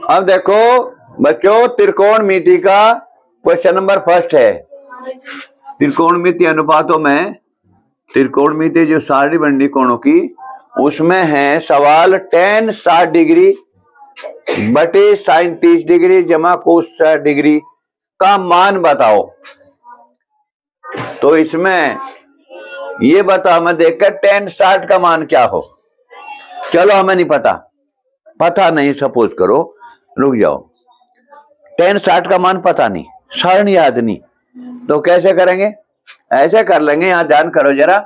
अब देखो बच्चों, त्रिकोणमिति का क्वेश्चन नंबर फर्स्ट है। त्रिकोणमिति अनुपातों में त्रिकोणमिति जो सारी बंडी कोणों की, उसमें है सवाल tan 60 डिग्री बटे sin 30 डिग्री जमा cos 60 डिग्री का मान बताओ। तो इसमें ये बताओ, मैं देखकर tan 60 का मान क्या हो। चलो हमें नहीं पता नहीं, सपोज करो, रुक जाओ, tan 60 का मान पता नहीं, सरण याद नहीं, तो कैसे करेंगे? ऐसे कर लेंगे, यहां ध्यान करो जरा।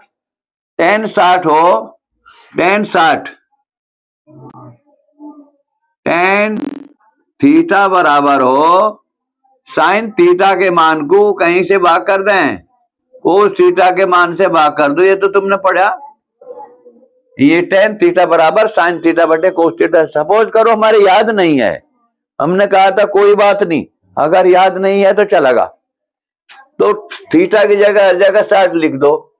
tan 60 हो, tan 60 tan थीटा बराबर हो sin थीटा के मान को कहीं से भाग कर दें, कोस थीटा के मान से भाग कर दो। ये तो तुमने पढ़ा, ये tan थीटा बराबर sin थीटा बटे कोस थीटा। सपोज करो हमारे याद नहीं है, हमने कहा था कोई बात नहीं, अगर याद नहीं है तो चलेगा, तो थीटा की जगह हर जगह 60 लिख दो,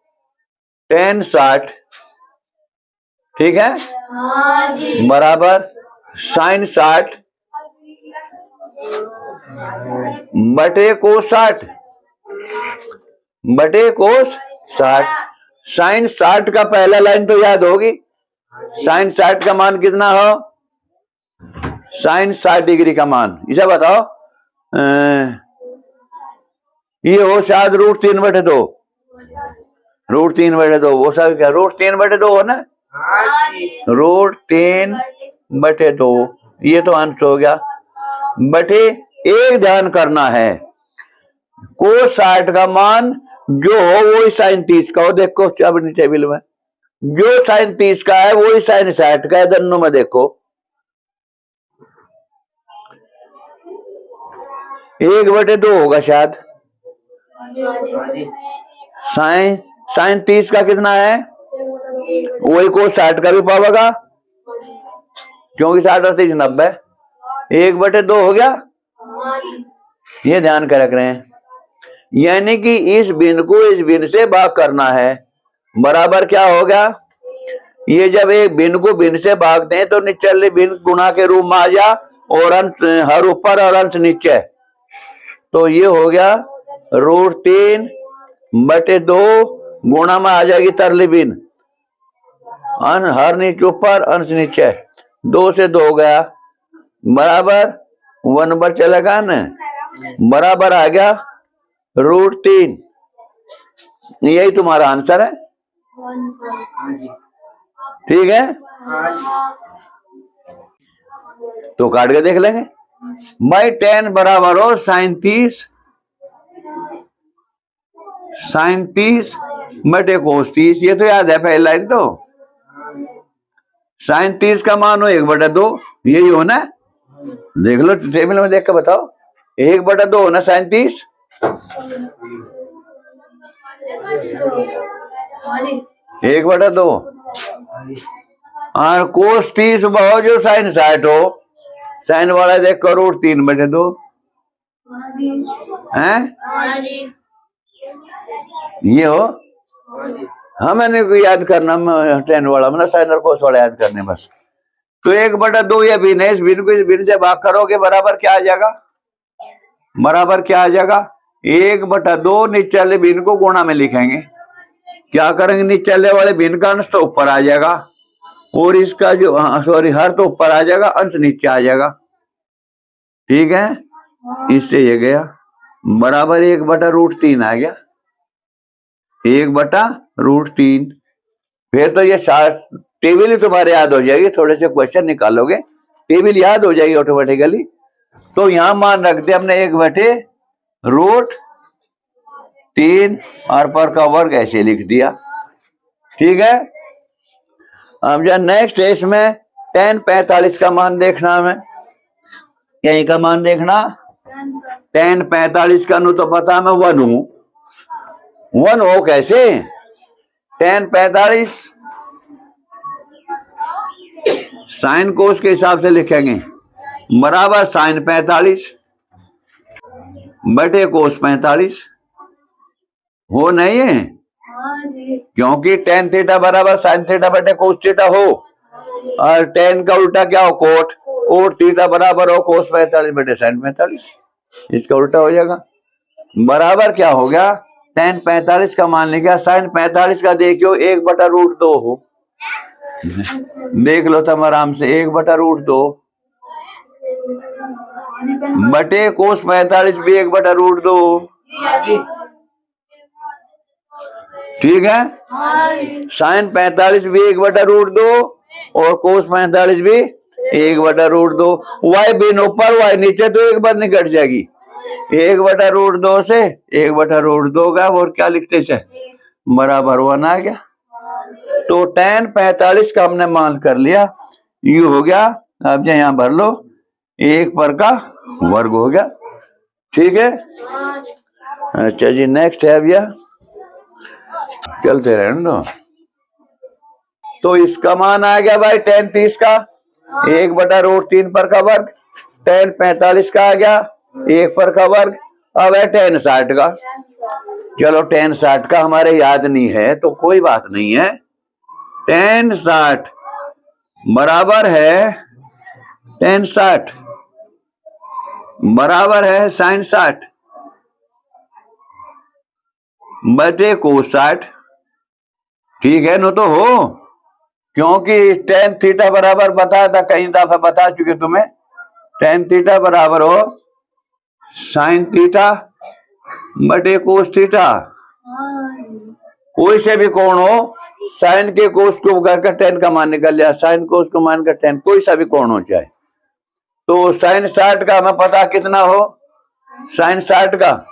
tan 60, ठीक है, बराबर sin 60 बटे कोस 60 बटे कोस 60। sin 60 का पहला लाइन तो याद होगी, sin 60 का मान कितना हो, sin 60 डिग्री का मान, इसे बताओ। ये हो शायद √3 बटे 2, √3 बटे 2, वो सब क्या √3 बटे 2 हो ना, √3 बटे 2, ये तो अंश हो गया बटे। एक ध्यान करना है, कोस 60 का मान जो हो वही sin 30 का हो। देखो अपनी टेबल में जो sin 30 का है वही sin 60 का है, दोनों में देखो 1/2 होगा शायद। sin 30 का कितना है, वही कोस 60 का भी पावेगा, क्योंकि 60 और 30 90, 1/2 हो गया। ये ध्यान कर रख रहे हैं, यानी कि इस बिन को इस बिन से भाग करना है, बराबर क्या हो गया। ये जब एक बिन को बिन से भागते हैं तो निचले बिन गुणा के रूप में आ जा, और अंश हर ऊपर और अंश नीचे, तो ये हो गया √3 बटे 2 गुणा में आ जाएगी तरली बिन, हर नीचे ऊपर अंश नीचे, 2 से 2 गया, बराबर 1 नंबर चलेगा ना, बराबर आ गया √3। यही तुम्हारा आंसर है, ठीक है। तो काट के देख लेंगे भाई, tan बराबर हो sin 30 बटे कोस 30, ये तो याद है पहली लाइन। तो sin 30 का मान हो 1/2, यही हो ना, देख लो टेबल में देख के बताओ, 1/2 हो ना sin 30, 1/2, और कोस 30 हो जो sin 60 हो, साइन वाला देख करो √3/2 है, ये हो। हमें नहीं याद करना, tan वाला मतलब साइन और कोस वाला याद करने बस। तो 1/2 या बिन है, इस बिन को इस बिन से भाग करोगे, बराबर क्या आ जाएगा, बराबर क्या आ जाएगा 1/2 नीचे बिन को गुणा में लिखेंगे, क्या करेंगे, नीचे वाले बिन का अंश तो ऊपर आ जाएगा, और इसका जो सॉरी हर तो ऊपर आ जाएगा, अंश नीचे आ जाएगा, ठीक है। इससे ये गया बराबर 1/√3 आ गया, 1/√3। फिर तो ये टेबल ही तुम्हारे याद हो जाएगी, थोड़े से क्वेश्चन निकालोगे टेबल याद हो जाएगी ऑटोमेटिकली। तो यहां मान रख दिया हमने 1/√3 और पर का वर्ग ऐसे लिख दिया, ठीक है। अब जो नेक्स्ट है इसमें tan 45 का मान देखना, हमें यही का मान देखना। tan 45 का नु तो पता मैं 1 हूं, 1 हो कैसे, tan 45 साइन कोस के हिसाब से लिखेंगे, बराबर साइन 45 बटे कोस 45 हो नहीं है, क्योंकि tan थीटा बराबर साइन थीटा बटे कोस थीटा हो, और टेन का उल्टा क्या हो, कोट। कोट थीटा बराबर हो कोस 45 बटे साइन 45, इसका उल्टा हो जाएगा। बराबर क्या हो गया, टेन 45 का मान लिया, साइन 45 का देखियो 1/√2 हो, देख लो तुम आराम से, 1/√2 बटे कोस 45 भी 1/√2, ठीक है। साइन 45 भी 1/√2 और कोस 45 भी 1/√2। वाई बिन ऊपर वाई नीचे तो एक बार निकट जाएगी, 1/√2 से 1/√2 का, और क्या लिखते से बराबर 1 आ गया। तो tan 45 का हमने मान कर लिया, यू हो गया। अब यहाँ भर लो, 1 पर का वर्ग हो गया, ठीक है। अच्छा जी, नेक्स्ट है भैया, चलते रहने दो। तो इसका मान आ गया भाई tan 30 का 1/√3 पर का वर्ग, tan 45 का आ गया 1 पर का वर्ग। अब है tan 60 का, चलो tan 60 का हमारे याद नहीं है तो कोई बात नहीं है। tan 60 बराबर है, tan 60 बराबर है sin 60 बटे कोस 60, ठीक है। नो तो हो, क्योंकि tan थीटा बराबर बताया था, कई दफा बता चुके तुम्हें, tan थीटा बराबर हो sin थीटा बटे कोस थीटा। कोई से भी कोण हो, साइन के कोस को करके tan का मान निकल जाए, साइन कोस को मान कर tan, कोई सा भी कोण हो चाहे। तो sin 60 का हमें पता कितना हो, sin 60 का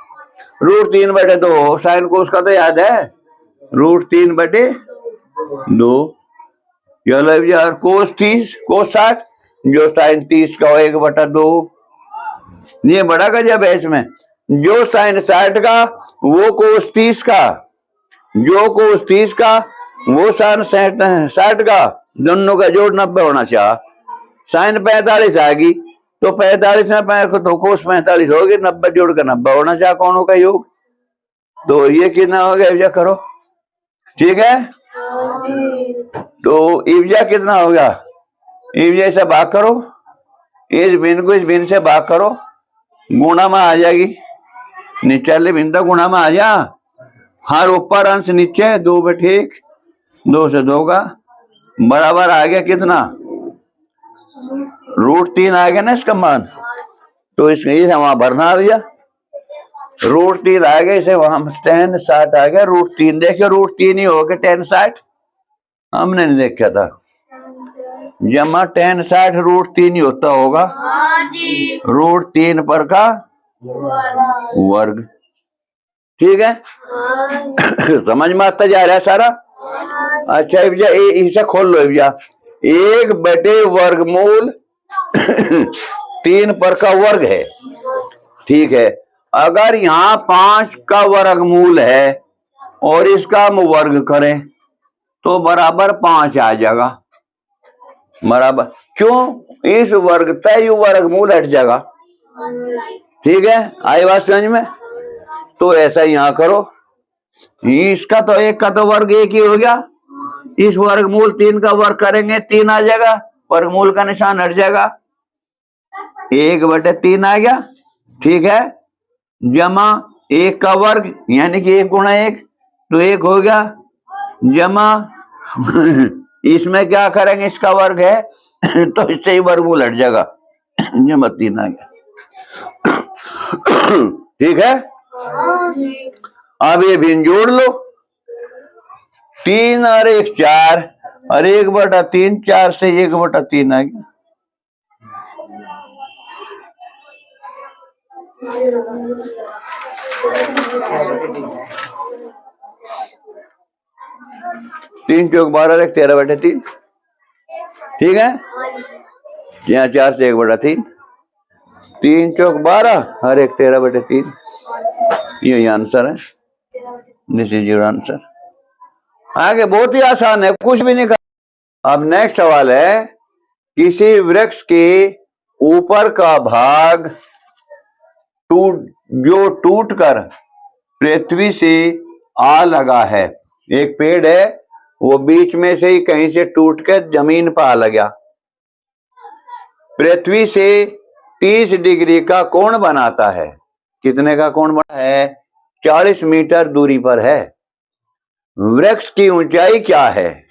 √3/2 हो, साइन कोस का तो याद है, √3/2। चलो यार, कोस 30 कोस 60 जो sin 30 का हो 1/2, ये बड़ा गजब है इसमें। जो sin 60 का वो कोस 30 का, जो कोस 30 का वो sin 60 का, दोनों का जोड़ 90 होना चाहिए। साइन 45 आ गई तो 45 में तो कोस 45 होगी, 90 जोड़ कर 90 होना चाहिए कोणों का योग। तो ये कितना हो गया इब्जा करो, ठीक है। तो इब्जा कितना हो गया, इब्जा से भाग करो, इस बिन को इस बिन से भाग करो, गुणा में आ जाएगी, नीचे बिन तक गुणा में आ जा, हर ऊपर अंश नीचे 2/1, 2 से 2 का बराबर आ गया कितना, √3 आ गया ना इसका मान। तो इसे वहां भरना आ गया, √3 आ गया, इसे वहां tan 60 आ गया, √3 देखिए, √3 ही हो गया tan 60, हमने नहीं देखा था, जमा tan 60 √3 ही होता होगा, √3 पर का वर्ग, ठीक है। समझ में आता जा रहा है सारा। अच्छा भैया इसे खोल लो भैया, 1/वर्गमूल 3 पर का वर्ग है, ठीक है। अगर यहाँ 5 का वर्गमूल है और इसका हम वर्ग करें तो बराबर 5 आ जाएगा, बराबर, क्यों, इस वर्ग तय वर्गमूल हट जाएगा, ठीक है। आई बात समझ में। तो ऐसा यहाँ करो, इसका तो 1 का तो वर्ग 1 ही हो गया, इस वर्गमूल 3 का वर्ग करेंगे 3 आ जाएगा, वर्गमूल का निशान हट जाएगा, 1/3 आ गया, ठीक है। जमा 1 का वर्ग यानी कि 1 गुणा 1 तो 1 हो गया, जमा इसमें क्या करेंगे, इसका वर्ग है तो इससे ही वर्गमूल हट जाएगा, जमा 3 आ गया, ठीक है। अब ये भिन्न जोड़ लो, 3 और 1 4 और 1/3, 4 से 1/3 आ गया, तीन चौक 12 एक 13/3, ठीक है। यहाँ 4 से 1/3, 3 चौक 12 और 1 13/3, ये आंसर है, दिस इज योर आंसर। आगे बहुत ही आसान है, कुछ भी नहीं कर। अब नेक्स्ट सवाल है, किसी वृक्ष के ऊपर का भाग टूटकर पृथ्वी से आ लगा है, एक पेड़ है वो बीच में से ही कहीं से टूट के जमीन पर आ गया। पृथ्वी से 30 डिग्री का कोण बनाता है। कितने का कोण बना है? 40 मीटर दूरी पर है। वृक्ष की ऊंचाई क्या है?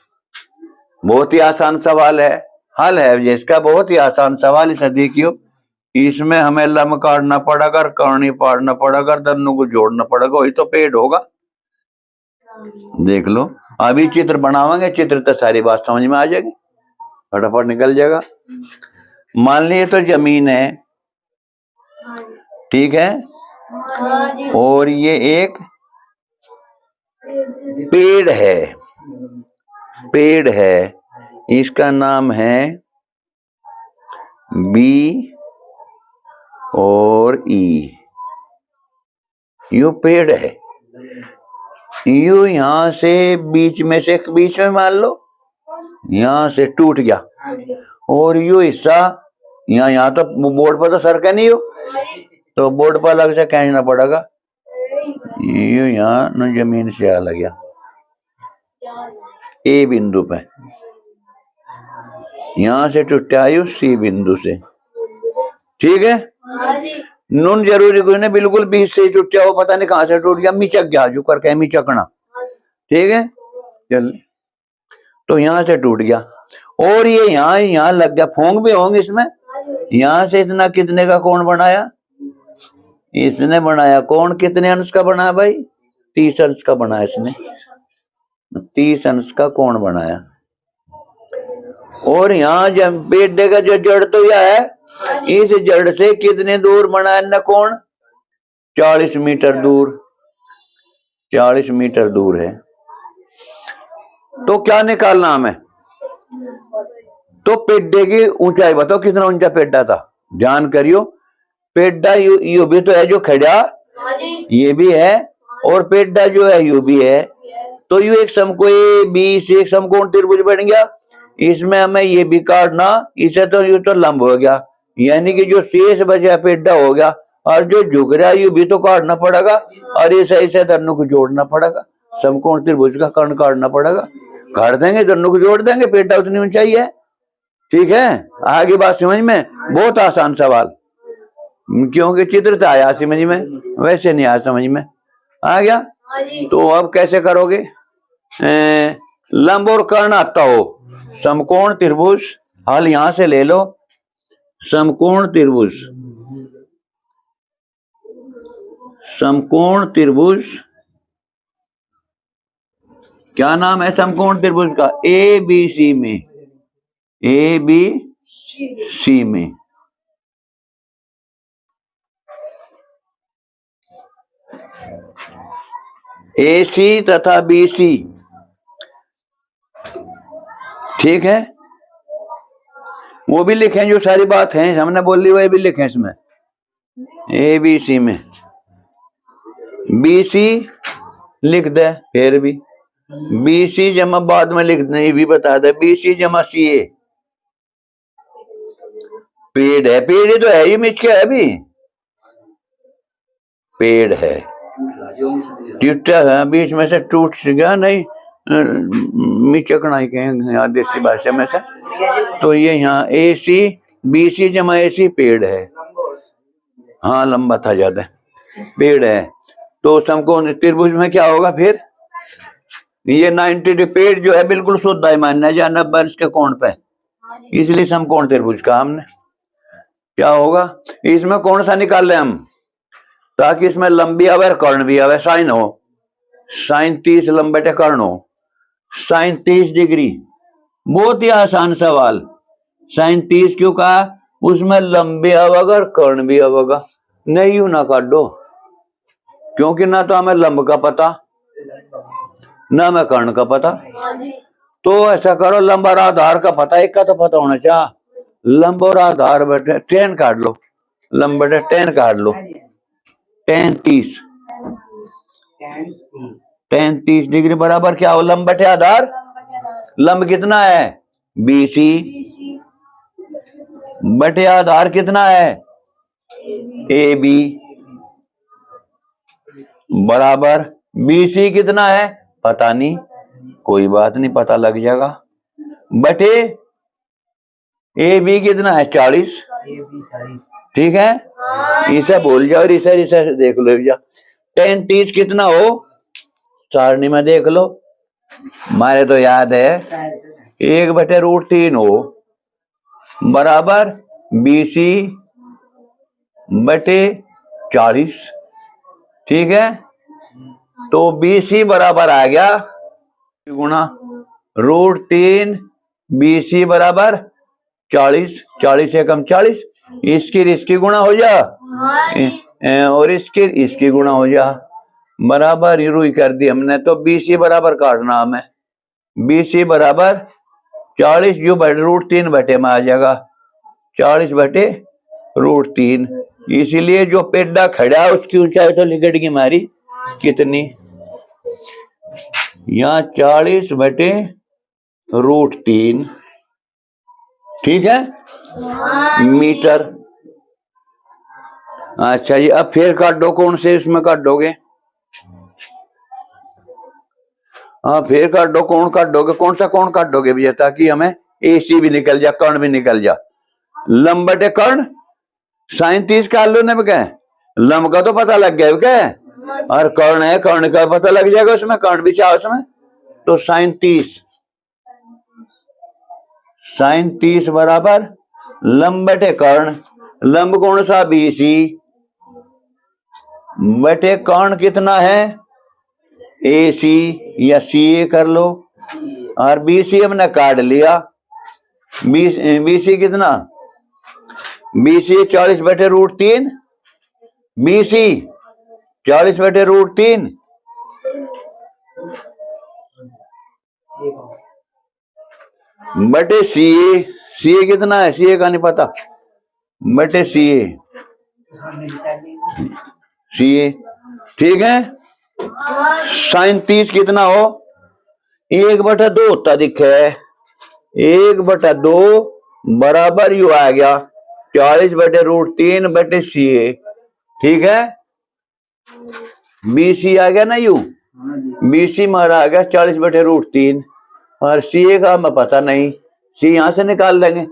बहुत ही आसान सवाल है, हल है जिसका, बहुत ही आसान सवाल। इसे देखियो, इसमें हमें लंब काटना पड़ेगा, करनी पाड़ना पड़ेगा, दोनों को जोड़ना पड़ेगा, वही तो पेड़ होगा। देख लो, अभी चित्र बनावांगे, चित्र तो सारी बात समझ में आ जाएगी, फटाफट निकल जाएगा। मान लीजिए तो जमीन है, ठीक है, और ये एक पेड़ है, पेड़ है, इसका नाम है बी और ई। यू पेड़ है, यू यहां से बीच में मान लो यहां से टूट गया, और यू हिस्सा यहाँ तो बोर्ड पर तो सरका नहीं हो, तो बोर्ड पर अलग से खींचना पड़ेगा। यू यहाँ न जमीन से आ गया ए बिंदु पे, यहां से टूटा यू सी बिंदु से, ठीक है। नून जरूरी कोई नहीं, बिल्कुल बीच से टूट गया, वो पता नहीं कहां से टूट गया, मिचक गया, जो करके मिचकना, ठीक है। चल, तो यहां से टूट गया, और ये यहाँ लग गया, फोंग भी होंगे इसमें। यहां से इतना कितने का कोण बनाया? इसने बनाया कोण कितने अंश का बनाया भाई? 30 अंश का बनाया इसने, 30 अंश का कोण बनाया। और यहाँ जब पेट देगा, जो जड़ तो यह है, इस जड़ से कितने दूर बनाया न कोण? 40 मीटर दूर, 40 मीटर दूर है। तो क्या निकालना हमें? तो पेड्डे की ऊंचाई बताओ, कितना ऊंचा पेड्डा था? ध्यान करियो, पेड्डा यू भी तो है जो खड़ा, ये भी है, और पेड्डा जो है यू भी है, तो यू एक समकोण बी से एक समकोण त्रिभुज बन गया। इसमें हमें ये भी काटना, इसे तो यू तो लंब हो गया, यानी कि जो शेष बचा पेड्डा हो गया, और जो झुक रहा है यू भी तो काटना पड़ेगा, और इसे दोनों को जोड़ना पड़ेगा, समकोण त्रिभुज का कर्ण काटना पड़ेगा। काट देंगे, दोनों को जोड़ देंगे, पेड्डा उतनी ऊंचाई है, ठीक है। आगे बात समझ में? बहुत आसान सवाल, क्योंकि चित्र तो आया समझ में, वैसे नहीं आया समझ में, आ गया। तो अब कैसे करोगे? लंब और कर्ण आता हो, समकोण त्रिभुज, हल यहां से ले लो, समकोण त्रिभुज, समकोण त्रिभुज, क्या नाम है समकोण त्रिभुज का? ए बी सी में, ए बी सी में, ए सी तथा बी सी, ठीक है। वो भी लिखें, जो सारी बात है हमने बोल ली वो भी लिखें इसमें, ए बी सी में, बी सी लिख दे, फिर भी बी सी जमा बाद में लिख दे, भी बता दे, बी सी जमा सी ए। पेड़ है, पेड़ ही तो है, ये मिच के है भी, पेड़ है, टूटा है, बीच में से टूट गया, नहीं मिचकना ही कहेंगे यहाँ देसी भाषा में से। तो ये यहाँ ए सी बी सी जमा ए सी पेड़ है, हाँ लंबा था ज्यादा, पेड़ है। तो समकोण त्रिभुज में क्या होगा फिर? ये 90 पेड़ जो है बिल्कुल शुद्ध है, मानना है 90 अंश के कोण पे, इसलिए समकोण त्रिभुज का हमने क्या होगा, इसमें कौन सा निकाल ले हम, ताकि इसमें लंबी आवे और कर्ण भी आवे, साइन हो, साइन 30 लंबे टे कर्ण हो, साइन 30 डिग्री, बहुत ही आसान सवाल। साइन 30 क्यों कहा? उसमें लंबे आवेगा और कर्ण भी आवेगा, नहीं यू ना काटो, क्योंकि ना तो हमें लंब का पता ना हमें कर्ण का पता। तो ऐसा करो, लंब और आधार का पता, एक का तो पता होना चाहिए, लंब और आधार बैठे टेन काट लो, लंब बैठे टेन काट लो, टेन 30, टेन 30 डिग्री बराबर क्या हो? लंब बैठे आधार, लंब कितना है? बीसी, बटे आधार कितना है? ए बी, बराबर बीसी कितना है? पता नहीं, कोई बात नहीं, पता लग जाएगा। बटे ए बी कितना है 40, ठीक है। इसे भूल जाओ, इसे देख लो भैया। 10 30 कितना हो, सारणी में देख लो, हमारे तो याद है 1/√3 हो बराबर BC बटे 40, ठीक है। तो BC बराबर आ गया गुणा √3 BC बराबर 40, 40 से कम 40, इसकी गुणा हो जा और इसकी गुणा हो जा, बराबर रुई कर दी हमने। तो BC बराबर काटना हमें, BC बराबर 40 जो √3 बटे में आ जाएगा 40/√3। इसीलिए जो पेड्डा खड़ा उसकी ऊंचाई तो लिकट की मारी कितनी, यहाँ 40/√3, ठीक है मीटर। अच्छा जी, अब फिर काट दो, कौन से इसमें काट दोगे? हाँ फिर काट दो, कौन काट दोगे, कौन सा कौन काट दोगे भैया, ताकि हमें AC भी निकल जा, कर्ण भी निकल जा। लंब बटे कर्ण, sin 30 का लो ने क्या, लंब का तो पता लग गया क्या, और कर्ण है, कर्ण का पता लग जाएगा उसमें, कर्ण भी चाहे उसमें। तो sin 30 बराबर लंब बटे कर्ण, लंब कौन सा BC बटे कर्ण कितना है AC या CA कर लो, और BC हमने काट लिया। BC कितना, BC 40/√3, BC 40/√3 बटे CA कितना है, CA का नहीं पता, बटे CA, ठीक है। sin 30 कितना हो, 1/2 होता दिखे है, 1/2 बराबर यू आ गया 40/√3 बटे CA, ठीक है। BC आ गया ना यू, BC मारा आ गया 40/√3, और CA का हमें पता नहीं, C यहां से निकाल लेंगे।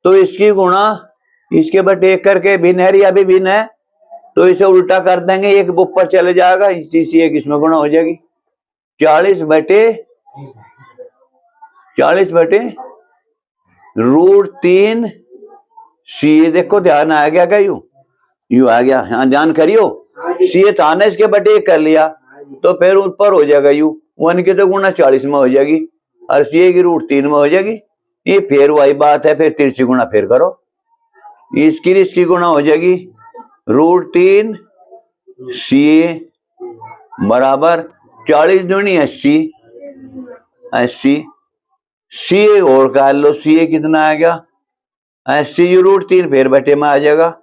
तो इसकी गुणा इसके बटे 1 करके भिन्न है या भी भिन्न है, तो इसे उल्टा कर देंगे, एक ऊपर चले जाएगा, इसी एक इसमें गुणा हो जाएगी 40/√3 CA। देखो ध्यान आ गया क्या, यू आ गया, हाँ ध्यान करियो, CA था ना, इसके बटे 1 कर लिया, तो फिर ऊपर हो जाएगा यू 1 की तो गुणा 40 में हो जाएगी, और CA की √3 में हो जाएगी। ये फिर वही बात है, फिर तिरछी गुणा फिर करो, इसकी गुणा हो जाएगी √3 CA बराबर 40 दूनी 80, CA और कर लो, CA कितना आ गया 80 √3 फिर बटे में आ जाएगा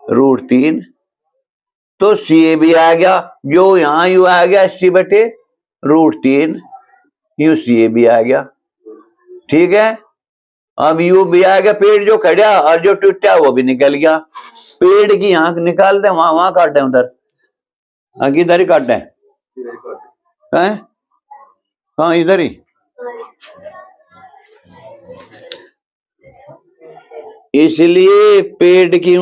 √3, तो CA भी आ गया, जो यहाँ यू आ गया 80/√3, यू CA भी आ गया, ठीक है। अब यू भी आ गया, पेड़ जो खड़ा और जो टूटा वो भी निकल गया, पेड़ की आंख निकाल दे, वहां काटे उधर, इधर ही काटे हैं, हाँ इधर ही। इसलिए पेड़ की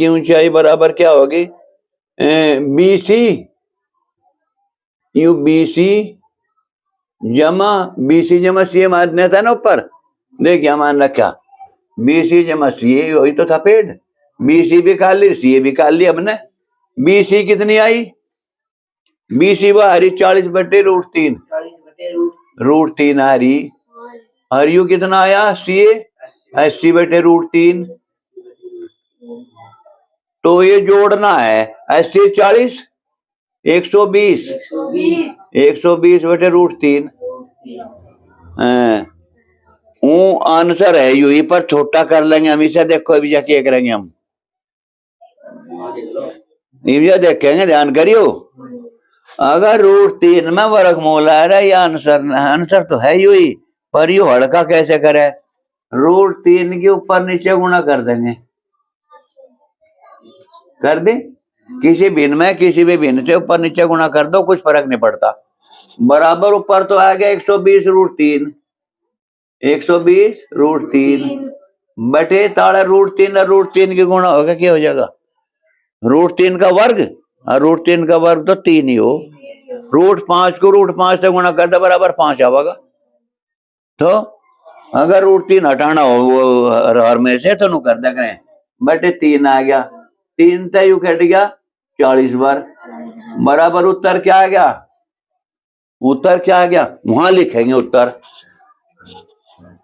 ऊंचाई बराबर क्या होगी, BC यू BC जमा CA मानना था ना ऊपर, देखिए मान रखा BC जमा CA, वही तो था पेड़, BC भी काट ली, CA भी काट ली हमने। BC कितनी आई, BC वो आ रही 40/√3 आ रही, और यू कितना आया CA 80/√3, तो ये जोड़ना है 80 40 120/√3, आंसर है यू, पर छोटा कर लेंगे हम इसे, देखो अभी जाके करेंगे हम, देखेंगे, ध्यान करियो। अगर √3 में वर्गमूल आ रहा है, या आंसर तो है यू ही, पर यू हड़का कैसे करे, √3 के ऊपर नीचे गुणा कर देंगे, कर दे, किसी भिन्न में किसी भी भिन्न से ऊपर नीचे गुणा कर दो, कुछ फर्क नहीं पड़ता। बराबर ऊपर तो आ गया 120√3, 120√3 बटे ताड़ा √3 और √3 की गुणा होगा, क्या हो जाएगा? √3 का वर्ग और √3 का वर्ग तो 3 ही हो। √5 को √5 से गुणा कर दो, बराबर 5 आवेगा। तो अगर √3 हटाना हो वो हर में से तो नु कर दे करें, बटे 3 आ गया, 3 से यू कट गया 40 बार, बराबर उत्तर क्या आ गया? उत्तर क्या आ गया? वहां लिखेंगे उत्तर,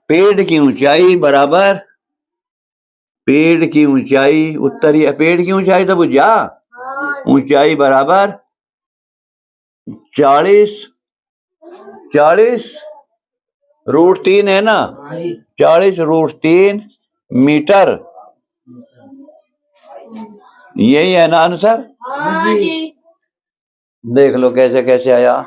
पेड़ की ऊंचाई बराबर पेड़ की ऊंचाई, उत्तर ही पेड़ की ऊंचाई तो बुझा, ऊंचाई बराबर 40√3 है ना, 40√3 मीटर, यही है ना आंसर? देख लो कैसे कैसे आया।